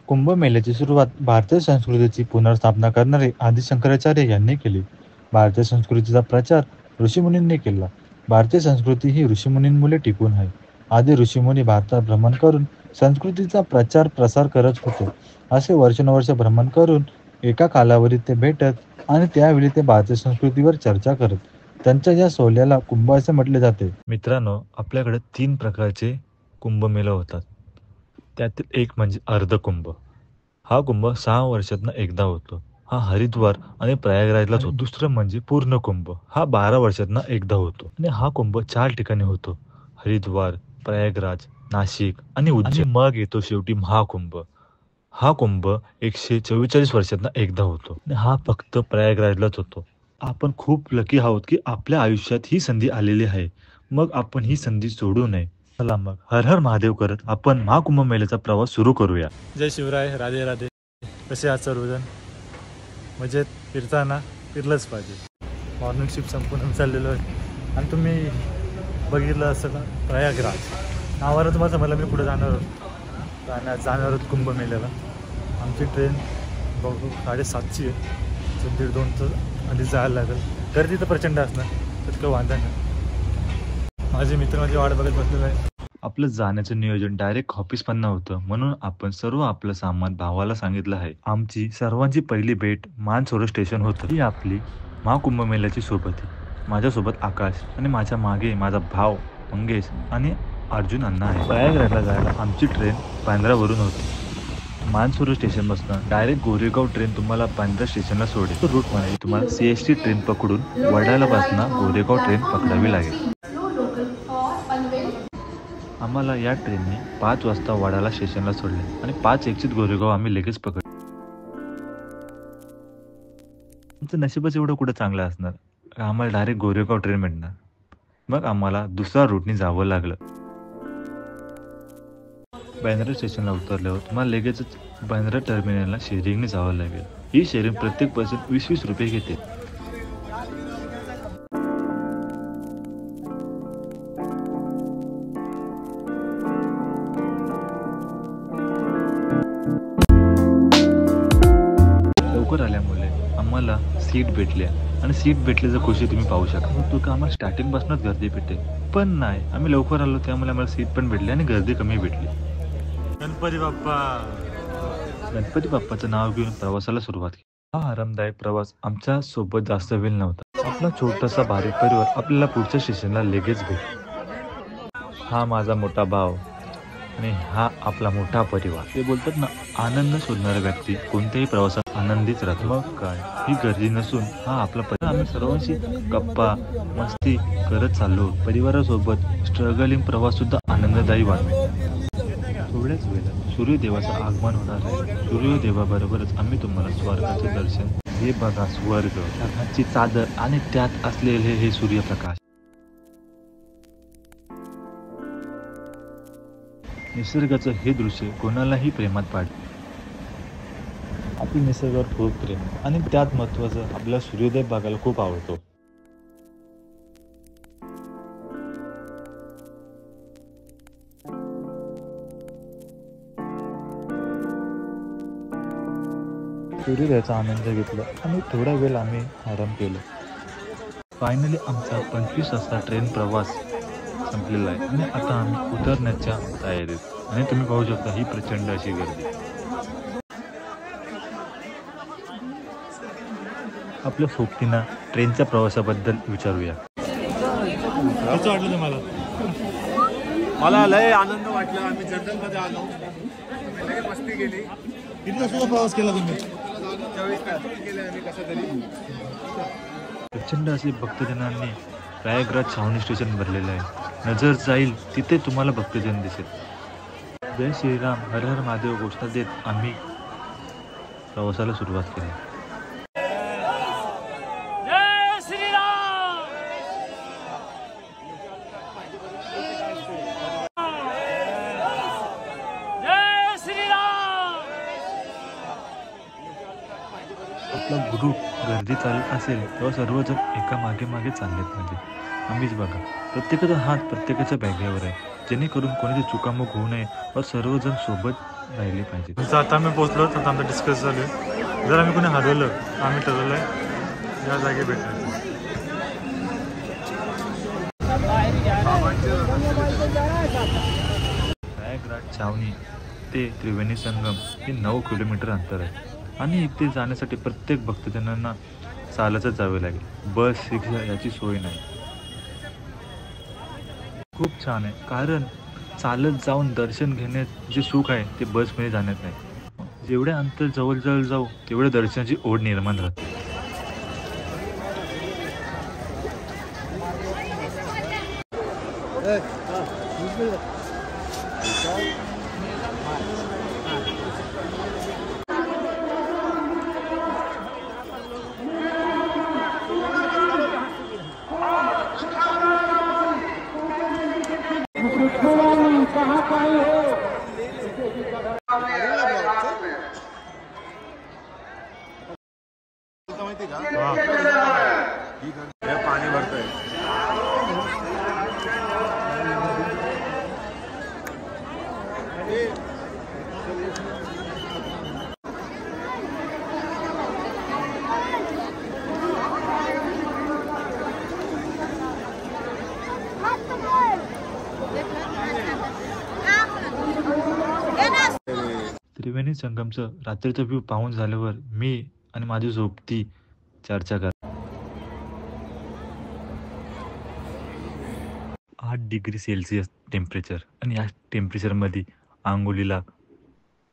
कुंभमेळ्याची सुरुवात भारतीय संस्कृतीची पुनर्स्थापना करणारे आदि शंकराचार्य यांनी केली. भारतीय संस्कृतीचा प्रचार ऋषीमुनींनी केला. भारतीय संस्कृती ही ऋषीमुनींमुळे टिकून आहे. आधी ऋषीमुनी भारतात भ्रमण करून संस्कृतीचा प्रचार प्रसार करत होते. असे वर्षानुवर्ष भ्रमण करून एका कालावधीत ते भेटत आणि त्यावेळी ते भारतीय संस्कृतीवर चर्चा करत. त्यांच्या या सोहळ्याला कुंभ असे म्हटले जाते. मित्रांनो, आपल्याकडे 3 प्रकारचे कुंभमेळे होतात. त्यातील एक म्हणजे अर्धकुंभ. हा कुंभ 6 वर्षातनं एकदा होतो. हा हरिद्वार आणि प्रयागराजलाच होतो. दुसरं म्हणजे पूर्ण कुंभ. हा 12 वर्षातनं एकदा होतो आणि हा कुंभ 4 ठिकाणी होतो. हरिद्वार, प्रयागराज, नाशिक आणि उज्जैन. मग येतो शेवटी महाकुंभ. हा कुंभ 144 वर्षातनं एकदा होतो आणि हा फक्त प्रयागराजलाच होतो. आपण खूप लकी आहोत की आपल्या आयुष्यात ही संधी आलेली आहे. मग आपण ही संधी सोडू नये. चला मग हर हर महादेव करत आपण महाकुंभ मेळ्याचा प्रवास सुरू करूया. जय शिवराय, राधे राधे. कसे आहात सर्वजण? मजेत? फिरताना फिरलंच पाहिजे. मॉर्निंग शिफ्ट संपून आम्ही चाललेलो आहे आणि तुम्ही बघितलं असं का प्रयागराज नावावरच माझं मला मी पुढे जाणार आहोत कुंभमेळ्याला. आमची ट्रेन बघू 7:30ची आहे. 1.5-2 तास आधी जायला लागेल. गर्दी तर प्रचंड असणार, तर काही वांधा नाही. माझे मित्र माझी वाट बघत बसलेलं आहे. आपलं जाण्याचं नियोजन डायरेक्ट ऑफिसमधनं होतं, म्हणून आपण सर्व आपलं सामान भावाला सांगितलं आहे. आमची सर्वांची पहिली भेट मानसरोवर स्टेशन होतं. ही आपली महाकुंभ मेळ्याची सोबत आहे. माझ्यासोबत आकाश आणि माझ्या मागे माझा भाव मंगेश आणि अर्जुन अण्णा आहे. प्रयागराजला जायला आमची ट्रेन बांद्रावरून होती. मानसरोवर स्टेशनपासून डायरेक्ट गोरेगाव ट्रेन तुम्हाला बांद्रा स्टेशनला सोडेल. तो रूटमध्ये तुम्हाला CST ट्रेन पकडून वडाळ्यापासून गोरेगाव ट्रेन पकडावी लागेल. आम्हाला या ट्रेनने 5 वाजता वडाळा स्टेशनला सोडले आणि 5:01 गोरेगाव आम्ही लगेच पकडले. आमचं नशीबच एवढं कुठं चांगलं असणार, आम्हाला डायरेक्ट गोरेगाव ट्रेन मिळणार. मग आम्हाला दुसऱ्या रूटने जावं लागलं. बांद्रा स्टेशनला उतरल्यावर तुम्हाला लगेचच बांद्रा टर्मिनलला शेअरिंगने जावं लागेल. ही शेअरिंग प्रत्येक पर्सन 20-20 रुपये घेते. आल्यामुळे आम्हाला सीट भेटल्या आणि सीट भेटल्याचं खुशी तुम्ही पाहू शकता. तो का आम्हाला स्टार्टिंगपासूनच गर्दी भेटते, पण नाही, आम्ही लवकर आलो त्यामुळे आम्हाला सीट पण भेटली आणि गर्दी कमी भेटली. गणपती बाप्पाचं नाव घेऊन प्रवासाला सुरुवात केली. हा आरामदायक प्रवास आमच्या सोबत जास्त वेळ नव्हता. आपला छोटासा बारीक परिवार आपल्याला पुढच्या स्टेशनला लगेच भेटला. हा माझा मोठा भाव आणि हा आपला मोठा परिवार. ते बोलतात ना, आनंद शोधणारा व्यक्ती कोणत्याही प्रवासात आनंदीच राहतो. मग काय, ही गर्दी नसून हा आपला परिवार. आम्ही सर्वांशी गप्पा मस्ती करत चाललो. परिवारासोबत स्ट्रगलिंग प्रवास सुद्धा आनंददायी वाटतो. थोड्याच वेळात सूर्यदेवाचं आगमन होणार आहे. सूर्यदेवाबरोबरच आम्ही तुम्हाला स्वर्गाचे दर्शन. हे बघा स्वर्ग, ढगाची चादर आणि त्यात असलेले हे सूर्यप्रकाश. निसर्गाचं हे दृश्य कोणालाही प्रेमात पाडते. आपल्या निसर्गावर खूप प्रेम आणि त्यात महत्त्वाचं आपला सूर्योदय बघायला खूप आवडतो. सूर्योदयाचा आनंद घेतला आणि थोडा वेळ आम्ही आराम केला. फायनली आमचा 25 तासाचा ट्रेन प्रवास संपलेला आहे आणि आता आम्ही उतरण्याच्या तयारीत आणि तुम्ही पाहू शकता ही प्रचंड अशी गर्दी. आपल्या सोबतीनं ट्रेनच्या प्रवासाबद्दल विचारूया. कसं वाटलं तुम्हाला? मला लय आनंद वाटला. आम्ही जनरलमध्ये आलो, मस्ती केली. किती तासाचा प्रवास केला तुम्ही? 24 तास केले आम्ही कसं तरी. प्रचंड असे भक्तजनांनी प्रयागराज छावणी स्टेशन भरलेलं आहे. नजर जाईल तिथे तुम्हाला भक्तजन दिसेल. जय श्रीराम, हर हर महादेव घोषणा देत आम्ही प्रवासाला सुरुवात केली. जय श्रीराम. जय श्रीराम. आपला ग्रुप गर्दी चालत असेल तेव्हा सर्वजण एका मागे मागे चाललेत. म्हणजे आम्हीच बघा, प्रत्येकाचा हात प्रत्येकाच्या बॅगेवर आहे, जेणेकरून कोणाची चुकामुक होऊ नये व सर्वजण सोबत राहिली पाहिजे. जसं आता आम्ही पोहोचलो तर आमचं डिस्कस चालू आहे. जर आम्ही कोणी हरवलं आम्ही ठरवलं आहे या जागी भेटायचं. रायगड छावणी ते त्रिवेणी संगम हे 9 किलोमीटर अंतर आहे आणि इथे जाण्यासाठी प्रत्येक भक्तजनांना चालतच जावे लागेल. बस रिक्षा याची सोय नाही. खूप छान आहे कारण चालत जाऊन दर्शन घेण्यात जे सुख आहे ते बसमध्ये जाण्यात नाही. जेवढे अंतर जवळ जाऊ तेवढे दर्शनाची ओढ निर्माण राहते. माहिती का हे पाणी भरतंय. त्रिवेणी संगमचं रात्रीचं व्ह्यू पाहून झाल्यावर मी आणि माझी सोबती चर्चा कर. 8 डिग्री सेल्सिअस टेम्परेचर आणि या टेम्परेचरमध्ये आंघोळीला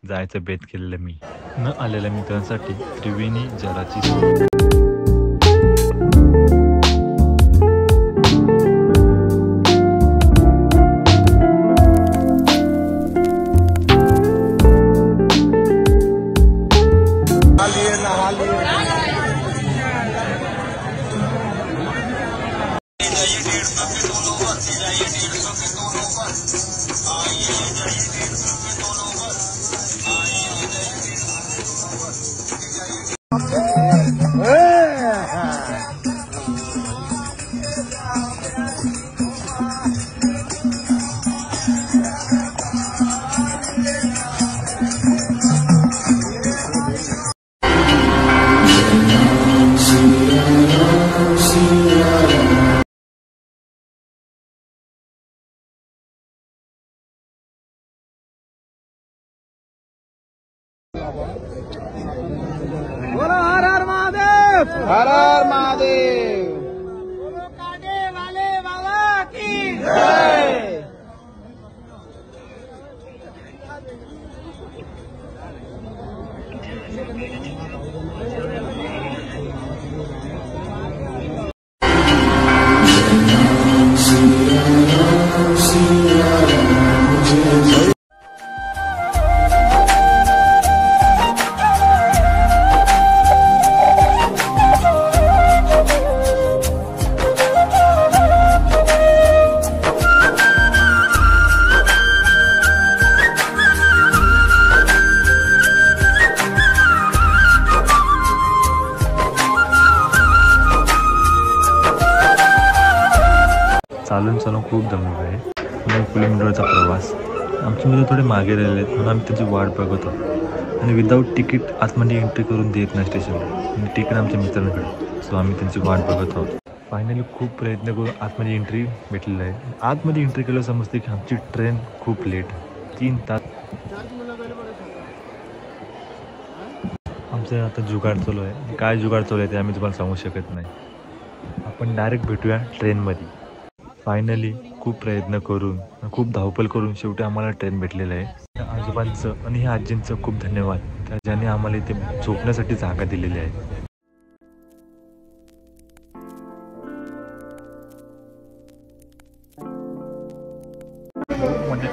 जायचं बेत केलेलं मी. न आलेल्या मित्रांसाठी त्रिवेणी जलाची सोय. बोलो हर हर महादेव, हर हर महादेव. बोलो काटे वाले बाबा की जय. चालून खूप दमलो आहे. 9 किलोमीटरचा प्रवास. आमचे मित्र थोडे मागे राहिले म्हणून आम्ही त्याची वाट बघत आहोत आणि विदाऊट तिकीट आतमध्ये एंट्री करून देत नाही स्टेशनवर. आणि तिकीट आमच्या मित्रांकडे, सो आम्ही त्यांची वाट बघत आहोत. फायनली खूप प्रयत्न करून आतमध्ये एंट्री भेटलेला आहे. आतमध्ये एंट्री केलं समजते की आमची ट्रेन खूप लेट, 3 तास. आमचं आता जुगाड चालू आहे. काय जुगाड चालू आहे ते आम्ही तुम्हाला सांगू शकत नाही. आपण डायरेक्ट भेटूया ट्रेनमध्ये. फायनली खूप प्रयत्न करून खूप धावपळ करून शेवटी आम्हाला ट्रेन भेटलेलं आहे. आजोबांचं आणि ह्या आजींचं खूप धन्यवाद, ज्याने आम्हाला इथे झोपण्यासाठी जागा दिलेली आहे.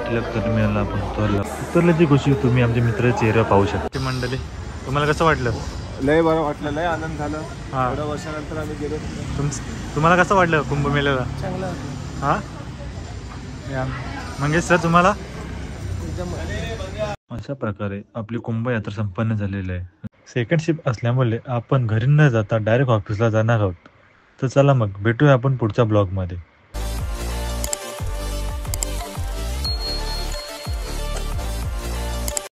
टिळक टर्मिनलला आपण उतरल्याची गोष्टी तुम्ही आमच्या मित्राचे चेहरा पाहू शकता. मंडळी तुम्हाला कसं वाटलं? लय बरं वाटलं, लय आनंद झाला. हां, एवढ्या वर्षानंतर आम्ही गेलो. तुम्हाला कसं वाटलं कुंभमेळ्याला? चांगलं. हां मंगेश सर तुम्हाला? अशा प्रकारे आपली कुंभ यात्रा संपन्न झालेली आहे. सेकंड शिफ्ट असल्यामुळे आपण घरी न जाता डायरेक्ट ऑफिसला जाणार आहोत. तर चला मग भेटूया आपण पुढच्या ब्लॉगमध्ये.